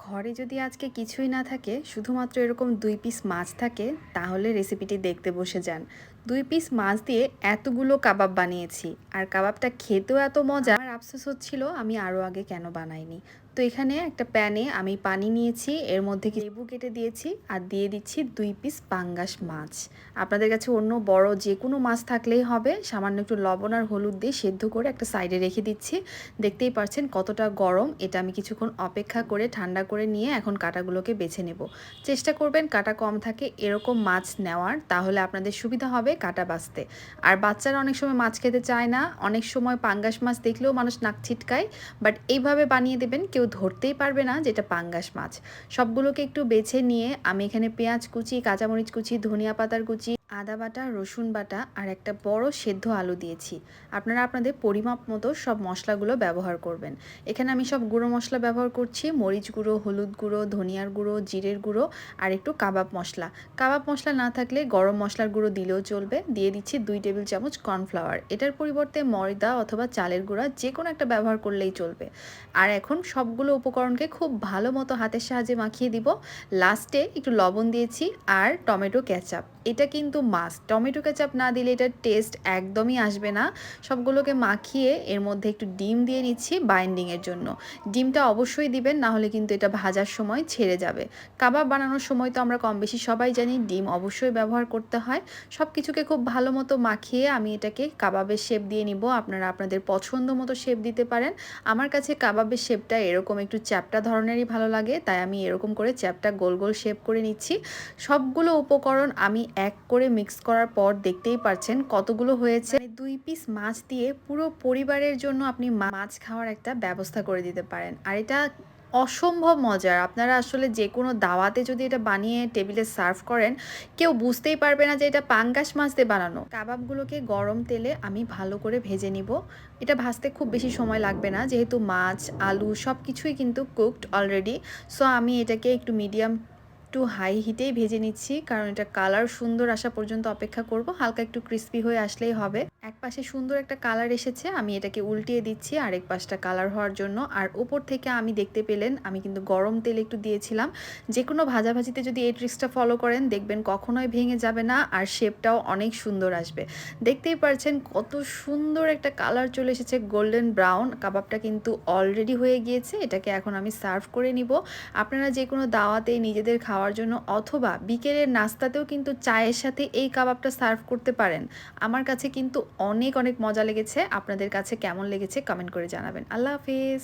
ঘরে যদি আজকে কিছুই না থাকে, শুধুমাত্র এরকম ২ পিস মাছ থাকে, তাহলে রেসিপিটি দেখতে বসে যান। ২ পিস মাছ দিয়ে এতগুলো কাবাব বানিয়েছি। আর কাবাবটা খেতেও এত মজা, আমার আফসোস হচ্ছিল আমি আরও আগে কেন বানাইনি। তো এখানে একটা প্যানে আমি পানি নিয়েছি, এর মধ্যে লেবু কেটে দিয়েছি আর দিয়ে দিচ্ছি ২ পিস পাঙ্গাস মাছ। আপনাদের কাছে অন্য বড় যে কোনো মাছ থাকলেই হবে। সামান্য একটু লবণ আর হলুদ দিয়ে সেদ্ধ করে একটা সাইডে রেখে দিচ্ছি। দেখতেই পাচ্ছেন কতটা গরম। এটা আমি কিছুক্ষণ অপেক্ষা করে ঠান্ডা করে নিয়ে এখন কাঁটাগুলোকে বেছে নেব। চেষ্টা করবেন কাঁটা কম থাকে এরকম মাছ নেওয়ার, তাহলে আপনাদের সুবিধা হবে কাঁটা বাছতে। আর বাচ্চারা অনেক সময় মাছ খেতে চায় না, অনেক সময় পাঙ্গাস মাছ দেখলেও মানুষ নাক ছিটকায়। বাট এইভাবে বানিয়ে দেবেন, কেউ ধরতেই পারবে না যেটা পাঙ্গাস মাছ। সবগুলোকে একটু বেছে নিয়ে আমি এখানে পেঁয়াজ কুচি, কাঁচামরিচ কুচি, ধনিয়া পাতার কুচি, আদা বাটা, রসুন বাটা আর একটা বড় সেদ্ধ আলু দিয়েছি। আপনারা আপনাদের পরিমাপ মতো সব মশলাগুলো ব্যবহার করবেন। এখানে আমি সব গুঁড়ো মশলা ব্যবহার করছি, মরিচ গুঁড়ো, হলুদ গুঁড়ো, ধনিয়ার গুঁড়ো, জিরের গুঁড়ো আর একটু কাবাব মশলা। কাবাব মশলা না থাকলে গরম মশলার গুঁড়ো দিলেও চলবে। দিয়ে দিচ্ছি 2 টেবিল চামচ কর্নফ্লাওয়ার। এটার পরিবর্তে ময়দা অথবা চালের গুঁড়া যে কোনো একটা ব্যবহার করলেই চলবে। আর এখন সবগুলো উপকরণকে খুব ভালো মতো হাতের সাহায্যে মাখিয়ে দিব। লাস্টে একটু লবণ দিয়েছি আর টমেটো কেচাপ। এটা কিন্তু মাস্ট, টমেটো কেচাপ না দিলে এটার টেস্ট একদমই আসবে না। সবগুলোকে মাখিয়ে এর মধ্যে একটু ডিম দিয়ে নিচ্ছি বাইন্ডিংয়ের জন্য। ডিমটা অবশ্যই দিবেন, না হলে কিন্তু এটা ভাজার সময় ছেড়ে যাবে। কাবাব বানানোর সময় তো আমরা কম বেশি সবাই জানি ডিম অবশ্যই ব্যবহার করতে হয়। সব কিছুকে খুব ভালো মতো মাখিয়ে আমি এটাকে কাবাবের শেপ দিয়ে নিব। আপনারা আপনাদের পছন্দ মতো শেপ দিতে পারেন। আমার কাছে কাবাবের শেপটা এরকম একটু চ্যাপ্টা ধরনেরই ভালো লাগে, তাই আমি এরকম করে চ্যাপ্টা গোল গোল শেপ করে নিচ্ছি। সবগুলো উপকরণ আমি এক করে মিক্স করার পর দেখতেই পাচ্ছেন কতগুলো হয়েছে। মানে 2 পিস মাছ দিয়ে পুরো পরিবারের জন্য আপনি মাছ খাওয়ার একটা ব্যবস্থা করে দিতে পারেন। আর এটা অসম্ভব মজার। আপনারা আসলে যে কোনো দাওয়াতে যদি এটা বানিয়ে টেবিলে সার্ভ করেন, কেউ বুঝতেই পারবে না যে এটা পাঙ্গাস মাছ দিয়ে বানানো। কাবাবগুলোকে গরম তেলে আমি ভালো করে ভেজে নিব। এটা ভাজতে খুব বেশি সময় লাগবে না, যেহেতু মাছ, আলু সব কিছুই কিন্তু কুকড অলরেডি। সো আমি এটাকে একটু মিডিয়াম একটু হাই হিটেই ভেজে নিচ্ছি, কারণ এটা কালার সুন্দর আসা পর্যন্ত অপেক্ষা করব। হালকা একটু ক্রিস্পি হয়ে আসলেই হবে। এক পাশে সুন্দর একটা কালার এসেছে, আমি এটাকে উল্টিয়ে দিচ্ছি আরেক পাশটা কালার হওয়ার জন্য। আর উপর থেকে আমি দেখতে পেলেন আমি কিন্তু গরম তেল একটু দিয়েছিলাম। যে কোনো ভাজাভাজিতে যদি এই ট্রিক্সটা ফলো করেন, দেখবেন কখনোই ভেঙে যাবে না আর শেপটাও অনেক সুন্দর আসবে। দেখতেই পাচ্ছেন কত সুন্দর একটা কালার চলে এসেছে, গোল্ডেন ব্রাউন। কাবাবটা কিন্তু অলরেডি হয়ে গিয়েছে। এটাকে এখন আমি সার্ভ করে নিব। আপনারা যে কোনো দাওয়াতে নিজেদের খাওয়ার জন্য অথবা বিকেলের নাস্তাতেও কিন্তু চায়ের সাথে এই কাবাবটা সার্ভ করতে পারেন। আমার কাছে কিন্তু অনেক অনেক মজা লেগেছে। আপনাদের কাছে কেমন লেগেছে কমেন্ট করে জানাবেন। আল্লাহ হাফিজ।